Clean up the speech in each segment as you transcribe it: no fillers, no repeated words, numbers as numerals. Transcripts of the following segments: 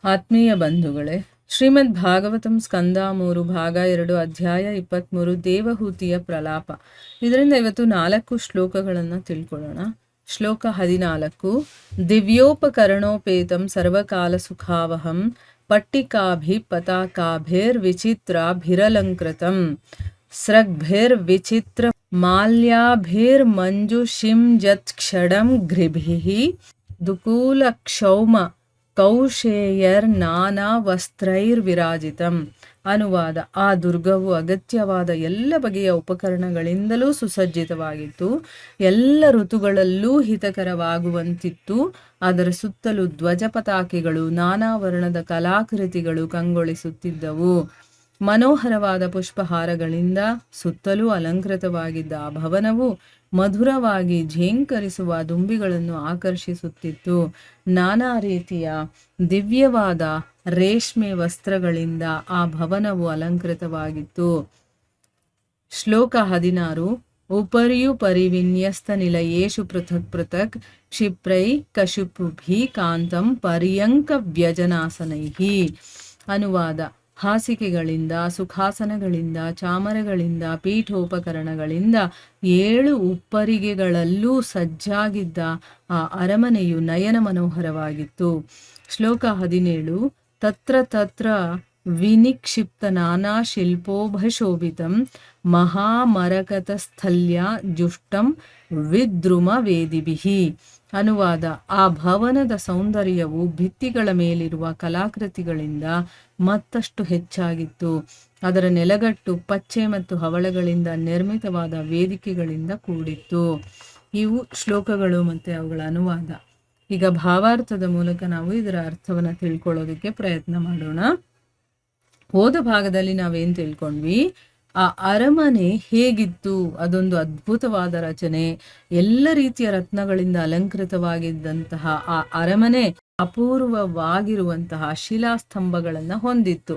ಆತ್ಮೀಯ ಬಂಧುಗಳೇ, ಶ್ರೀಮದ್ ಭಾಗವತಂ ಸ್ಕಂದ 3 ಭಾಗ 2 ಅಧ್ಯಾಯ 23 ದೇವಹೂತಿಯ ಪ್ರಲಾಪ. ಇದರಿಂದ ಇವತ್ತು 4 ಶ್ಲೋಕಗಳನ್ನು ತಿಳ್ಕೊಳ್ಳೋಣ. ಶ್ಲೋಕ 14. ದಿವ್ಯೋಪಕರಣೋಪೇತಂ ಸರ್ವಕಾಲ ಸುಖಾವಹಂ ಪಟ್ಟಿಕಾಭಿ ಪತಾಕಾಭಿರ್ ವಿಚಿತ್ರಾಭಿರಲಂಕೃತಂ ಸ್ರಗ್ಭಿರ್ವಿಚಿತ್ರ ಮಾಲ್ಯಾಭಿರ್ ಮಂಜುಷಿಂ ಜತ್ಕ್ಷಡಂ ಘ್ರಿಭಿಃ ದುಕೂಲ ಕ್ಷೌಮ ಕೌಶೇಯರ್ ನಾನಾ ವಸ್ತ್ರೈರ್ವಿರಾಜಿತಂ. ಅನುವಾದ: ಆ ದುರ್ಗವು ಅಗತ್ಯವಾದ ಎಲ್ಲ ಬಗೆಯ ಉಪಕರಣಗಳಿಂದಲೂ ಸುಸಜ್ಜಿತವಾಗಿತ್ತು, ಎಲ್ಲ ಋತುಗಳಲ್ಲೂ ಹಿತಕರವಾಗುವಂತಿತ್ತು. ಅದರ ಸುತ್ತಲೂ ಧ್ವಜ ಪತಾಕೆಗಳು, ನಾನಾ ವರ್ಣದ ಕಲಾಕೃತಿಗಳು ಕಂಗೊಳಿಸುತ್ತಿದ್ದವು. ಮನೋಹರವಾದ ಪುಷ್ಪಹಾರಗಳಿಂದ ಸುತ್ತಲೂ ಅಲಂಕೃತವಾಗಿದ್ದ ಆ ಭವನವು ಮಧುರವಾಗಿ ಝೇಂಕರಿಸುವ ದುಂಬಿಗಳನ್ನು ಆಕರ್ಷಿಸುತ್ತಿತ್ತು. ನಾನಾ ರೀತಿಯ ದಿವ್ಯವಾದ ರೇಷ್ಮೆ ವಸ್ತ್ರಗಳಿಂದ ಆ ಭವನವು ಅಲಂಕೃತವಾಗಿತ್ತು. ಶ್ಲೋಕ 16. ಉಪರ್ಯುಪರಿ ವಿನ್ಯಸ್ತ ನಿಲಯೇಷು ಪೃಥಕ್ ಪೃಥಕ್ ಕ್ಷಿಪ್ರೈ ಕಶುಪುಭಿ ಕಾಂತಂ ಪರ್ಯಂಕ ವ್ಯಜನಾಸನೈಃ. ಅನುವಾದ: ಹಾಸಿಗೆಗಳಿಂದ, ಸುಖಾಸನಗಳಿಂದ, ಚಾಮರಗಳಿಂದ, ಪೀಠೋಪಕರಣಗಳಿಂದ 7 ಉಪ್ಪರಿಗೆಗಳಲ್ಲೂ ಸಜ್ಜಾಗಿದ್ದ ಆ ಅರಮನೆಯು ನಯನ ಮನೋಹರವಾಗಿತ್ತು. ಶ್ಲೋಕ 17. ತತ್ರ ತತ್ರ ವಿನಿಕ್ಷಿಪ್ತ ನಾನಾ ಶಿಲ್ಪೋಭಶೋಭಿತಂ ಮಹಾಮರಕತಸ್ಥಲ್ಯ ಜುಷ್ಟಂ ವಿದ್ರುಮ ವೇದಿಭಿಃ. ಅನುವಾದ: ಆ ಭವನದ ಸೌಂದರ್ಯವು ಭಿತ್ತಿಗಳ ಮೇಲಿರುವ ಕಲಾಕೃತಿಗಳಿಂದ ಮತ್ತಷ್ಟು ಹೆಚ್ಚಾಗಿತ್ತು. ಅದರ ನೆಲಗಟ್ಟು ಪಚ್ಚೆ ಮತ್ತು ಹವಳಗಳಿಂದ ನಿರ್ಮಿತವಾದ ವೇದಿಕೆಗಳಿಂದ ಕೂಡಿತ್ತು. ಇವು ಶ್ಲೋಕಗಳು ಮತ್ತು ಅವುಗಳ ಅನುವಾದ. ಈಗ ಭಾವಾರ್ಥದ ಮೂಲಕ ನಾವು ಇದರ ಅರ್ಥವನ್ನು ತಿಳ್ಕೊಳ್ಳೋದಕ್ಕೆ ಪ್ರಯತ್ನ ಮಾಡೋಣ. ಹೋದ ಭಾಗದಲ್ಲಿ ನಾವೇನು ತಿಳ್ಕೊಂಡ್ವಿ? ಆ ಅರಮನೆ ಹೇಗಿತ್ತು? ಅದೊಂದು ಅದ್ಭುತವಾದ ರಚನೆ, ಎಲ್ಲ ರೀತಿಯ ರತ್ನಗಳಿಂದ ಅಲಂಕೃತವಾಗಿದ್ದಂತಹ ಆ ಅರಮನೆ ಅಪೂರ್ವವಾಗಿರುವಂತಹ ಶಿಲಾಸ್ತಂಭಗಳನ್ನ ಹೊಂದಿತ್ತು.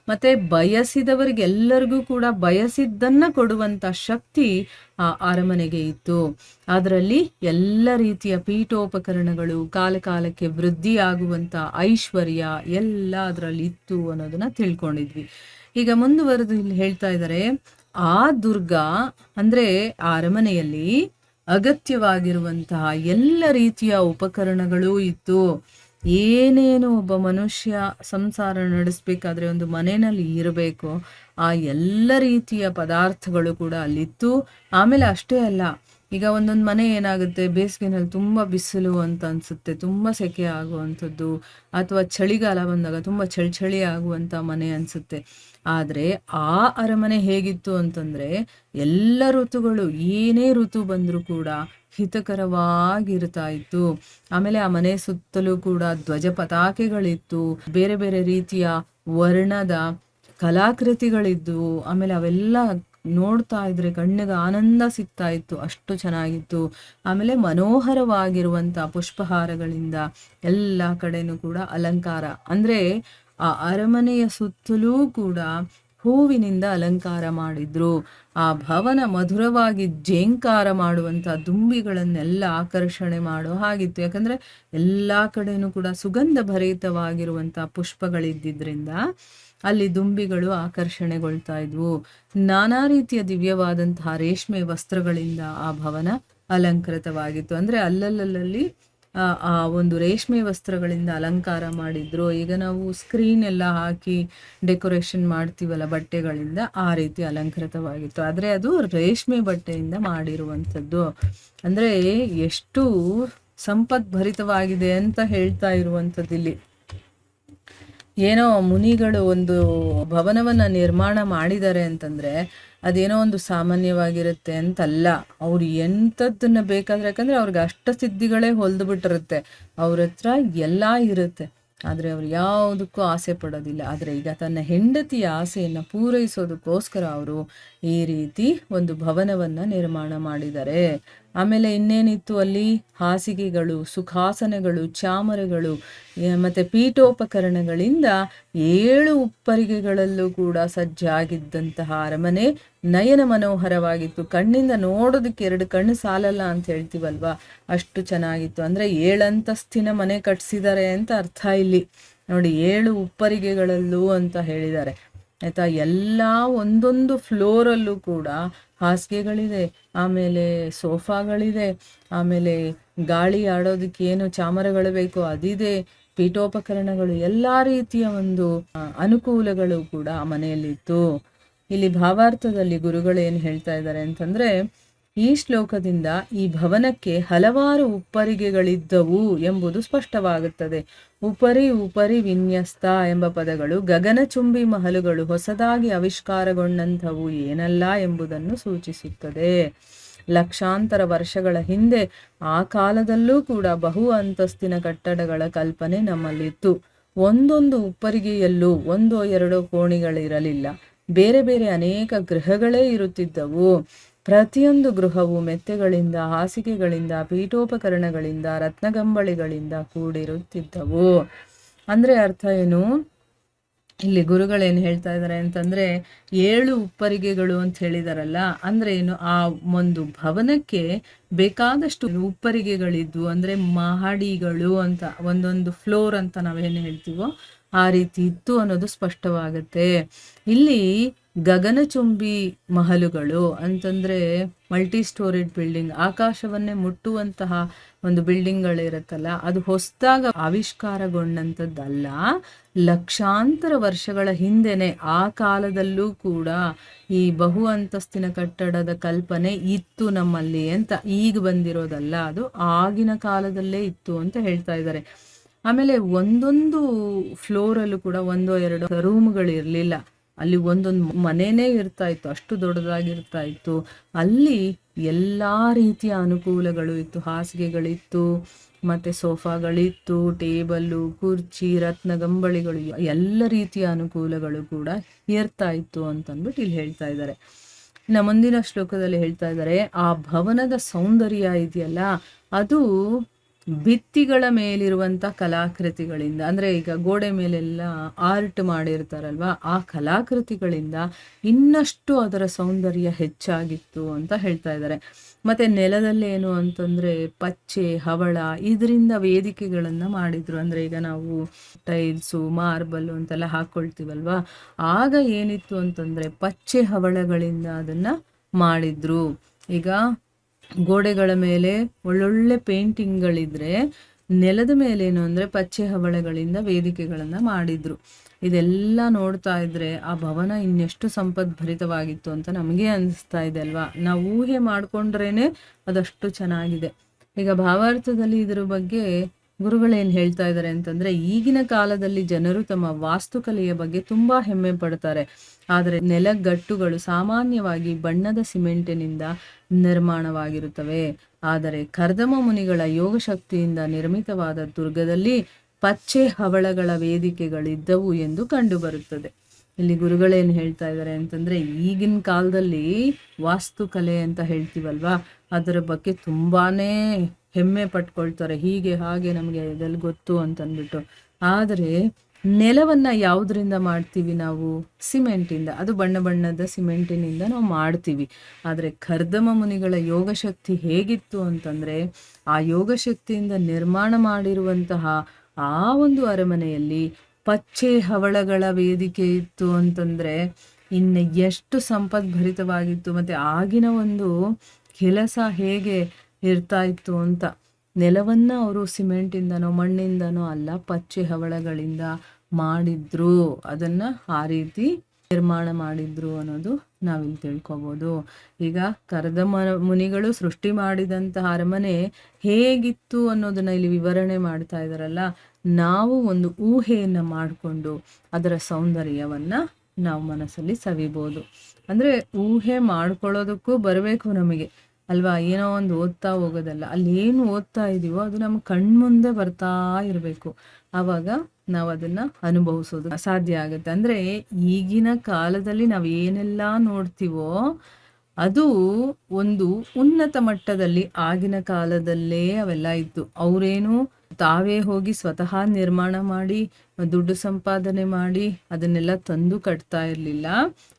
ಮತ್ತೆ ಬಯಸಿದವರಿಗೆಲ್ಲರಿಗೂ ಕೂಡ ಬಯಸಿದ್ದನ್ನ ಕೊಡುವಂತ ಶಕ್ತಿ ಆ ಅರಮನೆಗೆ ಇತ್ತು. ಅದರಲ್ಲಿ ಎಲ್ಲ ರೀತಿಯ ಪೀಠೋಪಕರಣಗಳು, ಕಾಲಕಾಲಕ್ಕೆ ವೃದ್ಧಿಯಾಗುವಂತ ಐಶ್ವರ್ಯ ಎಲ್ಲ ಅದರಲ್ಲಿ ಇತ್ತು ಅನ್ನೋದನ್ನ ತಿಳ್ಕೊಂಡಿದ್ವಿ. ಈಗ ಮುಂದುವರೆದು ಇಲ್ಲಿ ಹೇಳ್ತಾ ಇದ್ದಾರೆ, ಆ ದುರ್ಗ ಅಂದ್ರೆ ಆ ಅರಮನೆಯಲ್ಲಿ ಅಗತ್ಯವಾಗಿರುವಂತಹ ಎಲ್ಲ ರೀತಿಯ ಉಪಕರಣಗಳೂ ಇತ್ತು. ಏನೇನು ಒಬ್ಬ ಮನುಷ್ಯ ಸಂಸಾರ ನಡೆಸಬೇಕಾದ್ರೆ ಒಂದು ಮನೆಯಲ್ಲಿ ಇರಬೇಕು, ಆ ಎಲ್ಲ ರೀತಿಯ ಪದಾರ್ಥಗಳು ಕೂಡ ಅಲ್ಲಿತ್ತು. ಆಮೇಲೆ ಅಷ್ಟೇ ಅಲ್ಲ, ಈಗ ಒಂದೊಂದು ಮನೆ ಏನಾಗುತ್ತೆ, ಬೇಸಿಗೆನಲ್ಲಿ ತುಂಬ ಬಿಸಿಲು ಅಂತ ಅನಿಸುತ್ತೆ, ತುಂಬ ಸೆಕೆ ಆಗುವಂಥದ್ದು, ಅಥವಾ ಚಳಿಗಾಲ ಬಂದಾಗ ತುಂಬ ಚಳಿ ಆಗುವಂಥ ಮನೆ ಅನಿಸುತ್ತೆ. ಆದರೆ ಆ ಅರಮನೆ ಹೇಗಿತ್ತು ಅಂತಂದರೆ, ಎಲ್ಲ ಋತುಗಳು, ಏನೇ ಋತು ಬಂದರೂ ಕೂಡ ಹಿತಕರವಾಗಿರ್ತಾ ಇತ್ತು. ಆಮೇಲೆ ಆ ಮನೆ ಸುತ್ತಲೂ ಕೂಡ ಧ್ವಜ ಪತಾಕೆಗಳಿತ್ತು, ಬೇರೆ ಬೇರೆ ರೀತಿಯ ವರ್ಣದ ಕಲಾಕೃತಿಗಳಿದ್ವು. ಆಮೇಲೆ ಅವೆಲ್ಲ ನೋಡ್ತಾ ಇದ್ರೆ ಕಣ್ಣಿಗೆ ಆನಂದ ಸಿಗ್ತಾ ಇತ್ತು, ಅಷ್ಟು ಚೆನ್ನಾಗಿತ್ತು. ಆಮೇಲೆ ಮನೋಹರವಾಗಿರುವಂಥ ಪುಷ್ಪಹಾರಗಳಿಂದ ಎಲ್ಲ ಕಡೆನೂ ಕೂಡ ಅಲಂಕಾರ, ಅಂದರೆ ಆ ಅರಮನೆಯ ಸುತ್ತಲೂ ಕೂಡ ಹೂವಿನಿಂದ ಅಲಂಕಾರ ಮಾಡಿದ್ರು. ಆ ಭವನ ಮಧುರವಾಗಿ ಜೇಂಕಾರ ಮಾಡುವಂಥ ದುಂಬಿಗಳನ್ನೆಲ್ಲ ಆಕರ್ಷಣೆ ಮಾಡೋ ಹಾಗಿತ್ತು. ಯಾಕಂದರೆ ಎಲ್ಲ ಕಡೆನೂ ಕೂಡ ಸುಗಂಧ ಭರಿತವಾಗಿರುವಂಥ ಪುಷ್ಪಗಳಿದ್ದಿದ್ರಿಂದ ಅಲ್ಲಿ ದುಂಬಿಗಳು ಆಕರ್ಷಣೆಗೊಳ್ತಾ ಇದ್ವು. ನಾನಾ ರೀತಿಯ ದಿವ್ಯವಾದಂತಹ ರೇಷ್ಮೆ ವಸ್ತ್ರಗಳಿಂದ ಆ ಭವನ ಅಲಂಕೃತವಾಗಿತ್ತು. ಅಂದರೆ ಅಲ್ಲಲ್ಲಿ ಆ ಒಂದು ರೇಷ್ಮೆ ವಸ್ತ್ರಗಳಿಂದ ಅಲಂಕಾರ ಮಾಡಿದ್ರು. ಈಗ ನಾವು ಸ್ಕ್ರೀನ್ ಎಲ್ಲ ಹಾಕಿ ಡೆಕೋರೇಷನ್ ಮಾಡ್ತೀವಲ್ಲ ಬಟ್ಟೆಗಳಿಂದ, ಆ ರೀತಿ ಅಲಂಕೃತವಾಗಿತ್ತು. ಆದರೆ ಅದು ರೇಷ್ಮೆ ಬಟ್ಟೆಯಿಂದ ಮಾಡಿರುವಂಥದ್ದು. ಅಂದರೆ ಎಷ್ಟು ಸಂಪದ್ಭರಿತವಾಗಿದೆ ಅಂತ ಹೇಳ್ತಾ ಇರುವಂಥದ್ದು ಇಲ್ಲಿ. ಏನೋ ಮುನಿಗಳು ಒಂದು ಭವನವನ್ನು ನಿರ್ಮಾಣ ಮಾಡಿದ್ದಾರೆ ಅಂತಂದರೆ ಅದೇನೋ ಒಂದು ಸಾಮಾನ್ಯವಾಗಿರುತ್ತೆ ಅಂತಲ್ಲ. ಅವ್ರು ಎಂಥದ್ದನ್ನು ಬೇಕಾದ್ರೆ, ಯಾಕಂದರೆ ಅವ್ರಿಗೆ ಅಷ್ಟಸಿದ್ಧಿಗಳೇ ಹೊಲ್ದು ಬಿಟ್ಟಿರುತ್ತೆ, ಅವ್ರ ಹತ್ರ ಎಲ್ಲ ಇರುತ್ತೆ. ಆದರೆ ಅವ್ರು ಯಾವುದಕ್ಕೂ ಆಸೆ ಪಡೋದಿಲ್ಲ. ಆದರೆ ಈಗ ತನ್ನ ಹೆಂಡತಿಯ ಆಸೆಯನ್ನು ಪೂರೈಸೋದಕ್ಕೋಸ್ಕರ ಅವರು ಈ ರೀತಿ ಒಂದು ಭವನವನ್ನು ನಿರ್ಮಾಣ ಮಾಡಿದ್ದಾರೆ. ಆಮೇಲೆ ಇನ್ನೇನಿತ್ತು ಅಲ್ಲಿ? ಹಾಸಿಗೆಗಳು, ಸುಖಾಸನಗಳು, ಚಾಮರಗಳು ಮತ್ತು ಪೀಠೋಪಕರಣಗಳಿಂದ 7 ಉಪ್ಪರಿಗೆಗಳಲ್ಲೂ ಕೂಡ ಸಜ್ಜಾಗಿದ್ದಂತಹ ಅರಮನೆ ನಯನ ಮನೋಹರವಾಗಿತ್ತು. ಕಣ್ಣಿಂದ ನೋಡೋದಕ್ಕೆ 2 ಕಣ್ಣು ಸಾಲಲ್ಲ ಅಂತ ಹೇಳ್ತೀವಲ್ವಾ, ಅಷ್ಟು ಚೆನ್ನಾಗಿತ್ತು. ಅಂದರೆ 7 ಅಂತಸ್ತಿನ ಮನೆ ಕಟ್ಸಿದ್ದಾರೆ ಅಂತ ಅರ್ಥ ಇಲ್ಲಿ. ನೋಡಿ 7 ಉಪ್ಪರಿಗೆಗಳಲ್ಲೂ ಅಂತ ಹೇಳಿದ್ದಾರೆ ಆಯ್ತಾ. ಎಲ್ಲ ಒಂದೊಂದು ಫ್ಲೋರಲ್ಲೂ ಕೂಡ ಹಾಸಿಗೆಗಳಿದೆ, ಆಮೇಲೆ ಸೋಫಾಗಳಿದೆ, ಆಮೇಲೆ ಗಾಳಿ ಆಡೋದಕ್ಕೆ ಏನು ಚಾಮರಗಳು ಬೇಕು ಅದಿದೆ, ಪೀಠೋಪಕರಣಗಳು, ಎಲ್ಲ ರೀತಿಯ ಒಂದು ಅನುಕೂಲಗಳು ಕೂಡ ಆ ಮನೆಯಲ್ಲಿತ್ತು. ಇಲ್ಲಿ ಭಾವಾರ್ಥದಲ್ಲಿ ಗುರುಗಳು ಏನು ಹೇಳ್ತಾ ಇದ್ದಾರೆ ಅಂತಂದ್ರೆ, ಈ ಶ್ಲೋಕದಿಂದ ಈ ಭವನಕ್ಕೆ ಹಲವಾರು ಉಪ್ಪರಿಗೆಗಳಿದ್ದವು ಎಂಬುದು ಸ್ಪಷ್ಟವಾಗುತ್ತದೆ. ಉಪರಿ ಉಪರಿ ವಿನ್ಯಸ್ತ ಎಂಬ ಪದಗಳು ಗಗನಚುಂಬಿ ಮಹಲುಗಳು ಹೊಸದಾಗಿ ಆವಿಷ್ಕಾರಗೊಂಡಂಥವು ಏನಲ್ಲ ಎಂಬುದನ್ನು ಸೂಚಿಸುತ್ತದೆ. ಲಕ್ಷಾಂತರ ವರ್ಷಗಳ ಹಿಂದೆ ಆ ಕಾಲದಲ್ಲೂ ಕೂಡ ಬಹು ಅಂತಸ್ತಿನ ಕಟ್ಟಡಗಳ ಕಲ್ಪನೆ ನಮ್ಮಲ್ಲಿತ್ತು. ಒಂದೊಂದು ಉಪ್ಪರಿಗೆಯಲ್ಲೂ 1-2 ಕೋಣೆಗಳಿರಲಿಲ್ಲ, ಬೇರೆ ಬೇರೆ ಅನೇಕ ಗೃಹಗಳೇ ಇರುತ್ತಿದ್ದವು. ಪ್ರತಿಯೊಂದು ಗೃಹವು ಮೆತ್ತೆಗಳಿಂದ, ಹಾಸಿಗೆಗಳಿಂದ, ಪೀಠೋಪಕರಣಗಳಿಂದ, ರತ್ನಗಂಬಳಿಗಳಿಂದ ಕೂಡಿರುತ್ತಿದ್ದವು. ಅಂದ್ರೆ ಅರ್ಥ ಏನು? ಇಲ್ಲಿ ಗುರುಗಳೇನು ಹೇಳ್ತಾ ಇದ್ದಾರೆ ಅಂತಂದ್ರೆ 7 ಉಪ್ಪರಿಗೆಗಳು ಅಂತ ಹೇಳಿದಾರಲ್ಲ, ಅಂದ್ರೆ ಏನು, ಆ ಒಂದು ಭವನಕ್ಕೆ ಬೇಕಾದಷ್ಟು ಉಪ್ಪರಿಗೆಗಳಿದ್ವು. ಅಂದ್ರೆ ಮಹಡಿಗಳು ಅಂತ, ಒಂದೊಂದು ಫ್ಲೋರ್ ಅಂತ ನಾವೇನು ಹೇಳ್ತೀವೋ ಆ ರೀತಿ ಇತ್ತು ಅನ್ನೋದು ಸ್ಪಷ್ಟವಾಗುತ್ತೆ. ಇಲ್ಲಿ ಗಗನಚುಂಬಿ ಮಹಲುಗಳು ಅಂತಂದ್ರೆ ಮಲ್ಟಿ ಸ್ಟೋರಿಡ್ ಬಿಲ್ಡಿಂಗ್, ಆಕಾಶವನ್ನೇ ಮುಟ್ಟುವಂತಹ ಒಂದು ಬಿಲ್ಡಿಂಗ್ಗಳಿರುತ್ತಲ್ಲ, ಅದು ಹೊಸದಾಗ ಆವಿಷ್ಕಾರಗೊಂಡಂಥದ್ದಲ್ಲ, ಲಕ್ಷಾಂತರ ವರ್ಷಗಳ ಹಿಂದೆನೆ ಆ ಕಾಲದಲ್ಲೂ ಕೂಡ ಈ ಬಹು ಅಂತಸ್ತಿನ ಕಟ್ಟಡದ ಕಲ್ಪನೆ ಇತ್ತು ನಮ್ಮಲ್ಲಿ ಅಂತ. ಈಗ ಬಂದಿರೋದಲ್ಲ, ಅದು ಆಗಿನ ಕಾಲದಲ್ಲೇ ಇತ್ತು ಅಂತ ಹೇಳ್ತಾ ಇದ್ದಾರೆ. ಆಮೇಲೆ ಒಂದೊಂದು ಫ್ಲೋರಲ್ಲೂ ಕೂಡ 1-2 ರೂಮ್ಗಳಿರಲಿಲ್ಲ, ಅಲ್ಲಿ ಒಂದೊಂದು ಮನೆನೇ ಇರ್ತಾ ಇತ್ತು, ಅಷ್ಟು ದೊಡ್ಡದಾಗಿರ್ತಾ ಇತ್ತು. ಅಲ್ಲಿ ಎಲ್ಲ ರೀತಿಯ ಅನುಕೂಲಗಳು ಇತ್ತು, ಹಾಸಿಗೆಗಳಿತ್ತು, ಮತ್ತೆ ಸೋಫಾಗಳಿತ್ತು, ಟೇಬಲ್ಲು, ಕುರ್ಚಿ, ರತ್ನಗಂಬಳಿಗಳು, ಎಲ್ಲ ರೀತಿಯ ಅನುಕೂಲಗಳು ಕೂಡ ಇರ್ತಾ ಇತ್ತು ಅಂತಂದ್ಬಿಟ್ಟು ಇಲ್ಲಿ ಹೇಳ್ತಾ ಇದ್ದಾರೆ. ಇನ್ನು ಮುಂದಿನ ಶ್ಲೋಕದಲ್ಲಿ ಹೇಳ್ತಾ ಇದ್ದಾರೆ, ಆ ಭವನದ ಸೌಂದರ್ಯ ಇದೆಯಲ್ಲ ಅದು ಭಿತ್ತಿಗಳ ಮೇಲಿರುವಂಥ ಕಲಾಕೃತಿಗಳಿಂದ, ಅಂದರೆ ಈಗ ಗೋಡೆ ಮೇಲೆಲ್ಲ ಆರ್ಟ್ ಮಾಡಿರ್ತಾರಲ್ವ, ಆ ಕಲಾಕೃತಿಗಳಿಂದ ಇನ್ನಷ್ಟು ಅದರ ಸೌಂದರ್ಯ ಹೆಚ್ಚಾಗಿತ್ತು ಅಂತ ಹೇಳ್ತಾ ಇದ್ದಾರೆ. ಮತ್ತು ನೆಲದಲ್ಲಿ ಏನು ಅಂತಂದರೆ ಪಚ್ಚೆ, ಹವಳ, ಇದರಿಂದ ವೇದಿಕೆಗಳನ್ನು ಮಾಡಿದ್ರು. ಅಂದರೆ ಈಗ ನಾವು ಟೈಲ್ಸು, ಮಾರ್ಬಲ್ಲು ಅಂತೆಲ್ಲ ಹಾಕ್ಕೊಳ್ತೀವಲ್ವ, ಆಗ ಏನಿತ್ತು ಅಂತಂದರೆ ಪಚ್ಚೆ ಹವಳಗಳಿಂದ ಅದನ್ನು ಮಾಡಿದ್ರು. ಈಗ ಗೋಡೆಗಳ ಮೇಲೆ ಒಳ್ಳೊಳ್ಳೆ ಪೇಂಟಿಂಗ್ಗಳಿದ್ರೆ ನೆಲದ ಮೇಲೇನು ಅಂದರೆ ಪಚ್ಚೆ ಹವಳಗಳಿಂದ ವೇದಿಕೆಗಳನ್ನು ಮಾಡಿದ್ರು. ಇದೆಲ್ಲ ನೋಡ್ತಾ ಇದ್ರೆ ಆ ಭವನ ಇನ್ನೆಷ್ಟು ಸಂಪದ್ಭರಿತವಾಗಿತ್ತು ಅಂತ ನಮಗೆ ಅನಿಸ್ತಾ ಇದೆ ಅಲ್ವಾ. ನಾವು ಊಹೆ ಮಾಡ್ಕೊಂಡ್ರೇನೆ ಅದಷ್ಟು ಚೆನ್ನಾಗಿದೆ. ಈಗ ಭಾವಾರ್ಥದಲ್ಲಿ ಇದ್ರ ಬಗ್ಗೆ ಗುರುಗಳೇನು ಹೇಳ್ತಾ ಇದ್ದಾರೆ ಅಂತಂದ್ರೆ, ಈಗಿನ ಕಾಲದಲ್ಲಿ ಜನರು ತಮ್ಮ ವಾಸ್ತುಕಲೆಯ ಬಗ್ಗೆ ತುಂಬಾ ಹೆಮ್ಮೆ ಪಡ್ತಾರೆ. ಆದರೆ ನೆಲಗಟ್ಟುಗಳು ಸಾಮಾನ್ಯವಾಗಿ ಬಣ್ಣದ ಸಿಮೆಂಟಿನಿಂದ ನಿರ್ಮಾಣವಾಗಿರುತ್ತವೆ. ಆದರೆ ಕರ್ದಮ ಮುನಿಗಳ ಯೋಗ ಶಕ್ತಿಯಿಂದ ನಿರ್ಮಿತವಾದ ದುರ್ಗದಲ್ಲಿ ಪಚ್ಚೆ ಹವಳಗಳ ವೇದಿಕೆಗಳಿದ್ದವು ಎಂದು ಕಂಡುಬರುತ್ತದೆ. ಇಲ್ಲಿ ಗುರುಗಳೇನು ಹೇಳ್ತಾ ಇದ್ದಾರೆ ಅಂತಂದ್ರೆ, ಈಗಿನ ಕಾಲದಲ್ಲಿ ವಾಸ್ತುಕಲೆ ಅಂತ ಹೇಳ್ತೀವಲ್ವಾ, ಅದರ ಬಗ್ಗೆ ತುಂಬಾನೇ ಹೆಮ್ಮೆ ಪಟ್ಕೊಳ್ತಾರೆ. ಹೀಗೆ ಹಾಗೆ ನಮಗೆ ಇದೆಲ್ಲ ಗೊತ್ತು ಅಂತಂದ್ಬಿಟ್ಟು. ಆದರೆ ನೆಲವನ್ನ ಯಾವುದರಿಂದ ಮಾಡ್ತೀವಿ ನಾವು? ಸಿಮೆಂಟಿಂದ. ಅದು ಬಣ್ಣ ಬಣ್ಣದ ಸಿಮೆಂಟಿನಿಂದ ನಾವು ಮಾಡ್ತೀವಿ. ಆದರೆ ಕರ್ದಮ ಮುನಿಗಳ ಯೋಗಶಕ್ತಿ ಹೇಗಿತ್ತು ಅಂತಂದ್ರೆ, ಆ ಯೋಗಶಕ್ತಿಯಿಂದ ನಿರ್ಮಾಣ ಮಾಡಿರುವಂತಹ ಆ ಒಂದು ಅರಮನೆಯಲ್ಲಿ ಪಚ್ಚೆ ಹವಳಗಳ ವೇದಿಕೆ ಇತ್ತು ಅಂತಂದ್ರೆ ಇನ್ನು ಎಷ್ಟು ಸಂಪದ್ಭರಿತವಾಗಿತ್ತು. ಮತ್ತೆ ಆಗಿನ ಒಂದು ಕೆಲಸ ಹೇಗೆ ಇರ್ತಾ ಇತ್ತು ಅಂತ. ನೆಲವನ್ನ ಅವರು ಸಿಮೆಂಟಿಂದನೋ ಮಣ್ಣಿಂದನೋ ಅಲ್ಲ, ಪಚ್ಚೆ ಹವಳಗಳಿಂದ ಮಾಡಿದ್ರು. ಅದನ್ನ ಆ ರೀತಿ ನಿರ್ಮಾಣ ಮಾಡಿದ್ರು ಅನ್ನೋದು ನಾವಿಲ್ಲಿ ತಿಳ್ಕೊಬೋದು. ಈಗ ಕರ್ದಮ ಮುನಿಗಳು ಸೃಷ್ಟಿ ಮಾಡಿದಂತಹ ಅರಮನೆ ಹೇಗಿತ್ತು ಅನ್ನೋದನ್ನ ಇಲ್ಲಿ ವಿವರಣೆ ಮಾಡ್ತಾ ಇದಾರಲ್ಲ, ನಾವು ಒಂದು ಊಹೆಯನ್ನ ಮಾಡಿಕೊಂಡು ಅದರ ಸೌಂದರ್ಯವನ್ನ ನಾವು ಮನಸ್ಸಲ್ಲಿ ಸವಿಬೋದು. ಅಂದ್ರೆ ಊಹೆ ಮಾಡ್ಕೊಳ್ಳೋದಕ್ಕೂ ಬರಬೇಕು ನಮಗೆ ಅಲ್ವಾ. ಏನೋ ಒಂದು ಓದ್ತಾ ಹೋಗೋದಲ್ಲ, ಅಲ್ಲಿ ಏನು ಓದ್ತಾ ಇದೀವೋ ಅದು ನಮ್ಮ ಕಣ್ಮುಂದೆ ಬರ್ತಾ ಇರಬೇಕು. ಆವಾಗ ನಾವು ಅದನ್ನ ಅನುಭವಿಸೋದು ಸಾಧ್ಯ ಆಗುತ್ತೆ. ಅಂದ್ರೆ ಈಗಿನ ಕಾಲದಲ್ಲಿ ನಾವು ಏನೆಲ್ಲ ನೋಡ್ತೀವೋ ಅದು ಒಂದು ಉನ್ನತ ಮಟ್ಟದಲ್ಲಿ ಆಗಿನ ಕಾಲದಲ್ಲೇ ಅವೆಲ್ಲ ಇತ್ತು. ಅವರೇನು ತಾವೇ ಹೋಗಿ ಸ್ವತಃ ನಿರ್ಮಾಣ ಮಾಡಿ ದುಡ್ಡು ಸಂಪಾದನೆ ಮಾಡಿ ಅದನ್ನೆಲ್ಲ ತಂದು ಕಟ್ತಾ ಇರಲಿಲ್ಲ.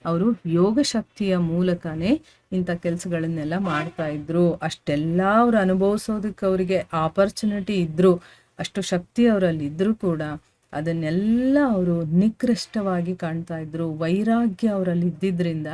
ಅವರು ಯೋಗ ಶಕ್ತಿಯ ಮೂಲಕನೇ ಇಂಥ ಕೆಲಸಗಳನ್ನೆಲ್ಲ ಮಾಡ್ತಾ ಇದ್ರು. ಅಷ್ಟೆಲ್ಲ ಅವ್ರು ಅನುಭವಿಸೋದಕ್ಕೆ ಅವರಿಗೆ ಆಪರ್ಚುನಿಟಿ ಇದ್ರು, ಅಷ್ಟು ಶಕ್ತಿ ಅವರಲ್ಲಿ ಇದ್ರೂ ಕೂಡ ಅದನ್ನೆಲ್ಲ ಅವರು ನಿಕೃಷ್ಟವಾಗಿ ಕಾಣ್ತಾ ಇದ್ರು. ವೈರಾಗ್ಯ ಅವರಲ್ಲಿ ಇದ್ದಿದ್ರಿಂದ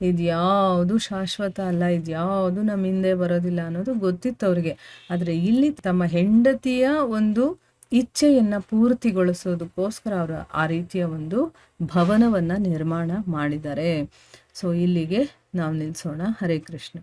ಇದ್ಯಾವುದು ಶಾಶ್ವತ ಅಲ್ಲ, ಇದ್ಯಾವುದು ನಮ್ಮ ಹಿಂದೆ ಬರೋದಿಲ್ಲ ಅನ್ನೋದು ಗೊತ್ತಿತ್ತು ಅವ್ರಿಗೆ. ಆದರೆ ಇಲ್ಲಿ ತಮ್ಮ ಹೆಂಡತಿಯ ಒಂದು ಇಚ್ಛೆಯನ್ನು ಪೂರ್ತಿಗೊಳಿಸೋದಕ್ಕೋಸ್ಕರ ಅವರು ಆ ರೀತಿಯ ಒಂದು ಭವನವನ್ನು ನಿರ್ಮಾಣ ಮಾಡಿದ್ದಾರೆ. ಸೊ ಇಲ್ಲಿಗೆ ನಾವು ನಿಲ್ಲಿಸೋಣ. ಹರೇ ಕೃಷ್ಣ.